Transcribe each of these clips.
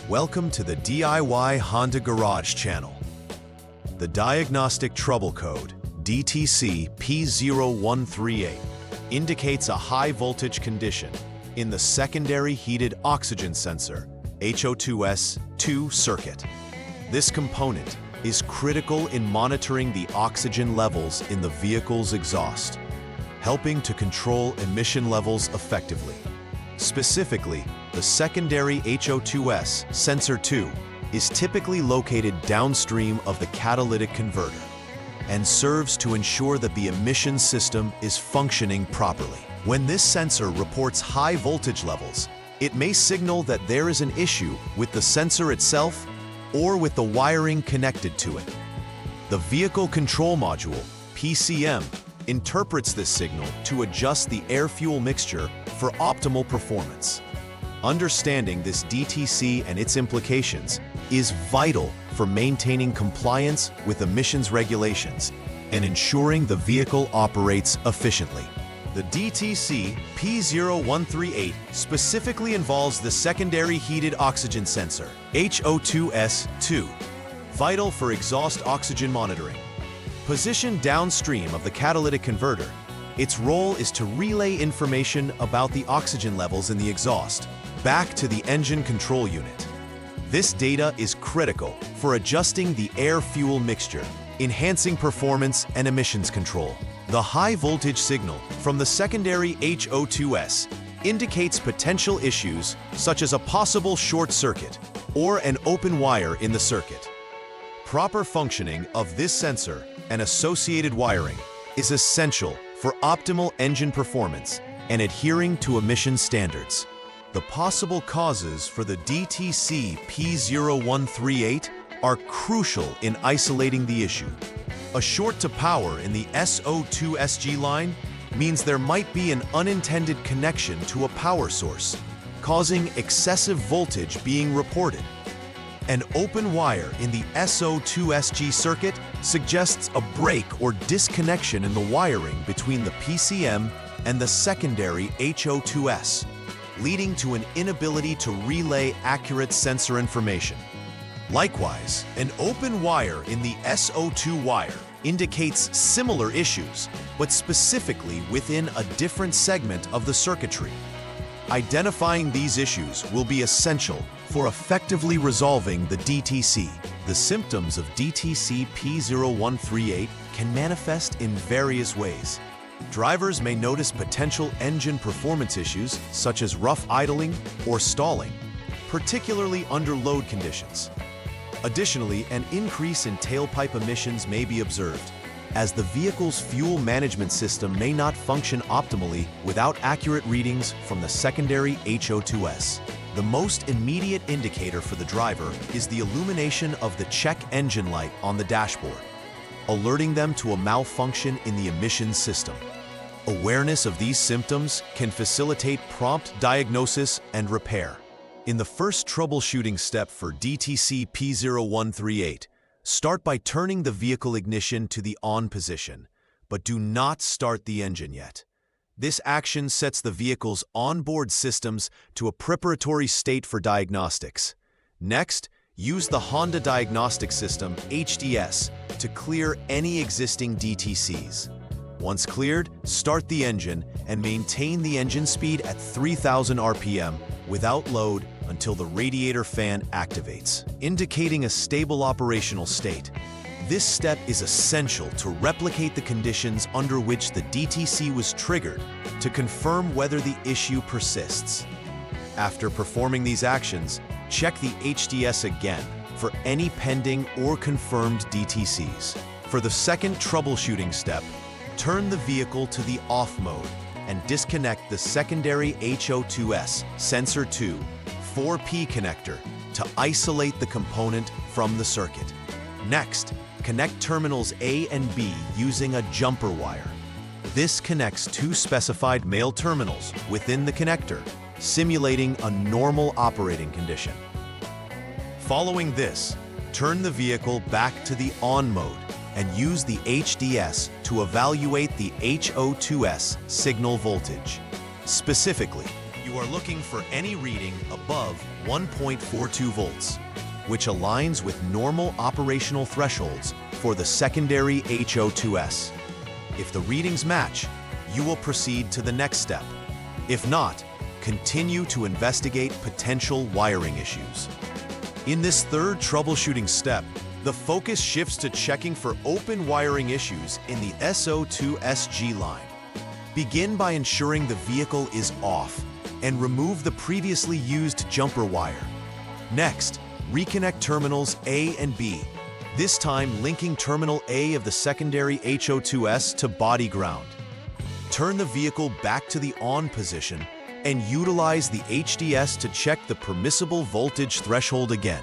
Welcome to the DIY Honda Garage channel. The Diagnostic Trouble Code, DTC P0138, indicates a high voltage condition in the secondary heated oxygen sensor, HO2S 2 circuit. This component is critical in monitoring the oxygen levels in the vehicle's exhaust, helping to control emission levels effectively. Specifically, the secondary HO2S sensor 2 is typically located downstream of the catalytic converter and serves to ensure that the emission system is functioning properly. When this sensor reports high voltage levels, it may signal that there is an issue with the sensor itself or with the wiring connected to it. The Vehicle Control Module, PCM, interprets this signal to adjust the air-fuel mixture for optimal performance. Understanding this DTC and its implications is vital for maintaining compliance with emissions regulations and ensuring the vehicle operates efficiently. The DTC P0138 specifically involves the secondary heated oxygen sensor, HO2S 2, vital for exhaust oxygen monitoring. Positioned downstream of the catalytic converter, its role is to relay information about the oxygen levels in the exhaust back to the engine control unit. This data is critical for adjusting the air-fuel mixture, enhancing performance and emissions control. The high voltage signal from the secondary HO2S indicates potential issues such as a possible short circuit or an open wire in the circuit. Proper functioning of this sensor and associated wiring is essential for optimal engine performance and adhering to emission standards. The possible causes for the DTC P0138 are crucial in isolating the issue. A short to power in the SO2SG line means there might be an unintended connection to a power source, causing excessive voltage being reported. An open wire in the SO2SG circuit suggests a break or disconnection in the wiring between the PCM and the secondary HO2S, leading to an inability to relay accurate sensor information. Likewise, an open wire in the SO2 wire indicates similar issues, but specifically within a different segment of the circuitry. Identifying these issues will be essential for effectively resolving the DTC. The symptoms of DTC P0138 can manifest in various ways. Drivers may notice potential engine performance issues such as rough idling or stalling, particularly under load conditions. Additionally, an increase in tailpipe emissions may be observed, as the vehicle's fuel management system may not function optimally without accurate readings from the secondary HO2S. The most immediate indicator for the driver is the illumination of the check engine light on the dashboard, alerting them to a malfunction in the emissions system. Awareness of these symptoms can facilitate prompt diagnosis and repair. In the first troubleshooting step for DTC P0138, start by turning the vehicle ignition to the on position, but do not start the engine yet. This action sets the vehicle's onboard systems to a preparatory state for diagnostics. Next, use the Honda Diagnostic System, HDS, to clear any existing DTCs. Once cleared, start the engine and maintain the engine speed at 3,000 RPM without load until the radiator fan activates, indicating a stable operational state. This step is essential to replicate the conditions under which the DTC was triggered to confirm whether the issue persists. After performing these actions, check the HDS again for any pending or confirmed DTCs. For the second troubleshooting step, turn the vehicle to the off mode and disconnect the secondary HO2S sensor 2 4P connector to isolate the component from the circuit. Next, connect terminals A and B using a jumper wire. This connects two specified male terminals within the connector, simulating a normal operating condition. Following this, turn the vehicle back to the on mode and use the HDS to evaluate the HO2S signal voltage. Specifically, You are looking for any reading above 1.42 volts, which aligns with normal operational thresholds for the secondary HO2S. If the readings match, you will proceed to the next step. If not, continue to investigate potential wiring issues. In this third troubleshooting step, the focus shifts to checking for open wiring issues in the SO2S line. Begin by ensuring the vehicle is off and remove the previously used jumper wire. Next, reconnect terminals A and B, this time linking terminal A of the secondary HO2S to body ground. Turn the vehicle back to the on position and utilize the HDS to check the permissible voltage threshold again,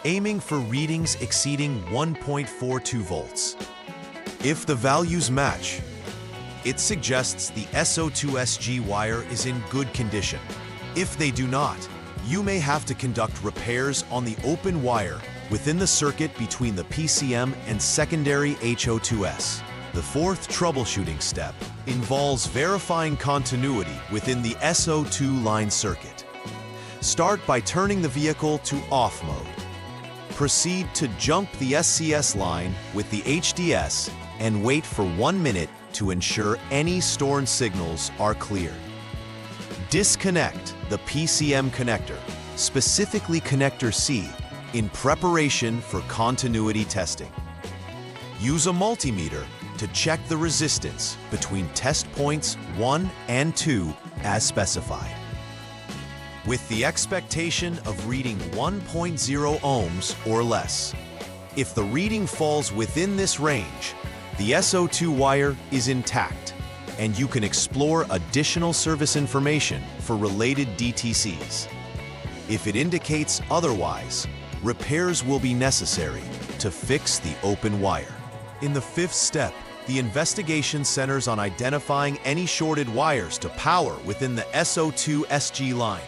aiming for readings exceeding 1.42 volts. If the values match, it suggests the SO2SG wire is in good condition. If they do not, you may have to conduct repairs on the open wire within the circuit between the PCM and secondary HO2S. The fourth troubleshooting step involves verifying continuity within the SO2 line circuit. Start by turning the vehicle to off mode. Proceed to jump the SCS line with the HDS and wait for 1 minute to ensure any stored signals are clear. Disconnect the PCM connector, specifically connector C, in preparation for continuity testing. Use a multimeter to check the resistance between test points 1 and 2 as specified, with the expectation of reading 1.0 ohms or less. If the reading falls within this range, the SO2 wire is intact, and you can explore additional service information for related DTCs. If it indicates otherwise, repairs will be necessary to fix the open wire. In the fifth step, the investigation centers on identifying any shorted wires to power within the SO2SG line.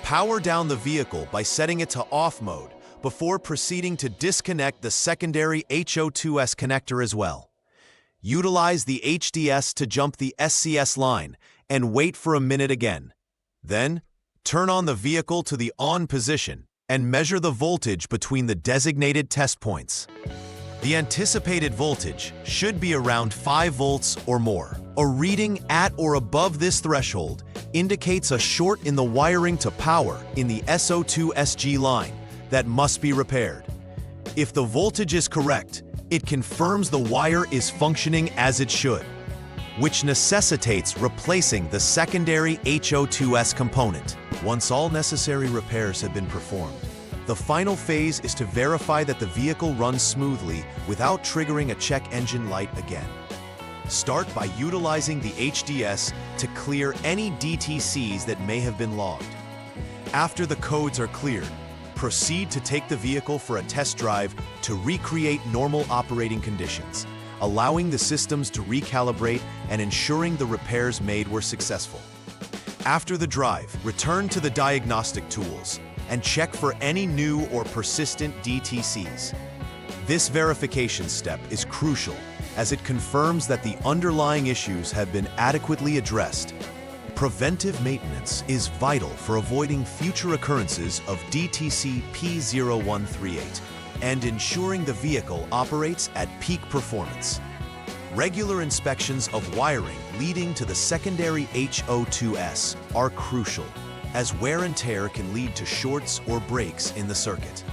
Power down the vehicle by setting it to off mode before proceeding to disconnect the secondary HO2S connector as well. Utilize the HDS to jump the SCS line and wait for a minute again. Then, turn on the vehicle to the on position and measure the voltage between the designated test points. The anticipated voltage should be around 5 volts or more. A reading at or above this threshold indicates a short in the wiring to power in the SO2SG line that must be repaired. If the voltage is correct, it confirms the wire is functioning as it should, which necessitates replacing the secondary HO2S component. Once all necessary repairs have been performed, the final phase is to verify that the vehicle runs smoothly without triggering a check engine light again. Start by utilizing the HDS to clear any DTCs that may have been logged. After the codes are cleared, proceed to take the vehicle for a test drive to recreate normal operating conditions, allowing the systems to recalibrate and ensuring the repairs made were successful. After the drive, return to the diagnostic tools and check for any new or persistent DTCs. This verification step is crucial as it confirms that the underlying issues have been adequately addressed. Preventive maintenance is vital for avoiding future occurrences of DTC P0138 and ensuring the vehicle operates at peak performance. Regular inspections of wiring leading to the secondary HO2S are crucial, as wear and tear can lead to shorts or breaks in the circuit.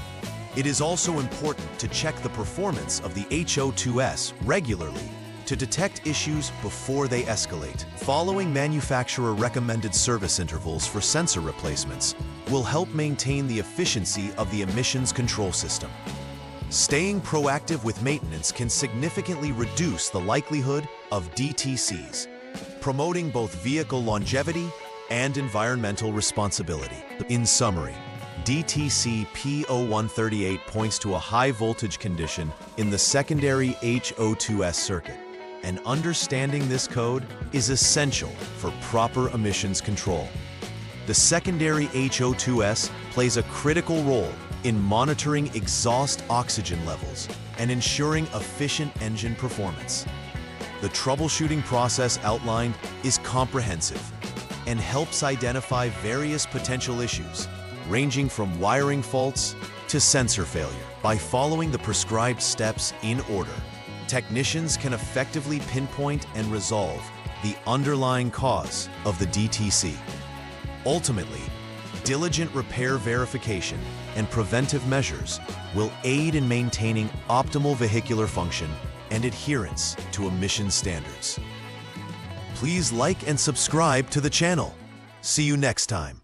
It is also important to check the performance of the HO2S regularly to detect issues before they escalate. Following manufacturer-recommended service intervals for sensor replacements will help maintain the efficiency of the emissions control system. Staying proactive with maintenance can significantly reduce the likelihood of DTCs, promoting both vehicle longevity and environmental responsibility. In summary, DTC P0138 points to a high voltage condition in the secondary HO2S circuit, and understanding this code is essential for proper emissions control. The secondary HO2S plays a critical role in monitoring exhaust oxygen levels and ensuring efficient engine performance. The troubleshooting process outlined is comprehensive, and helps identify various potential issues, ranging from wiring faults to sensor failure. By following the prescribed steps in order, technicians can effectively pinpoint and resolve the underlying cause of the DTC. Ultimately, diligent repair verification and preventive measures will aid in maintaining optimal vehicular function and adherence to emission standards. Please like and subscribe to the channel. See you next time.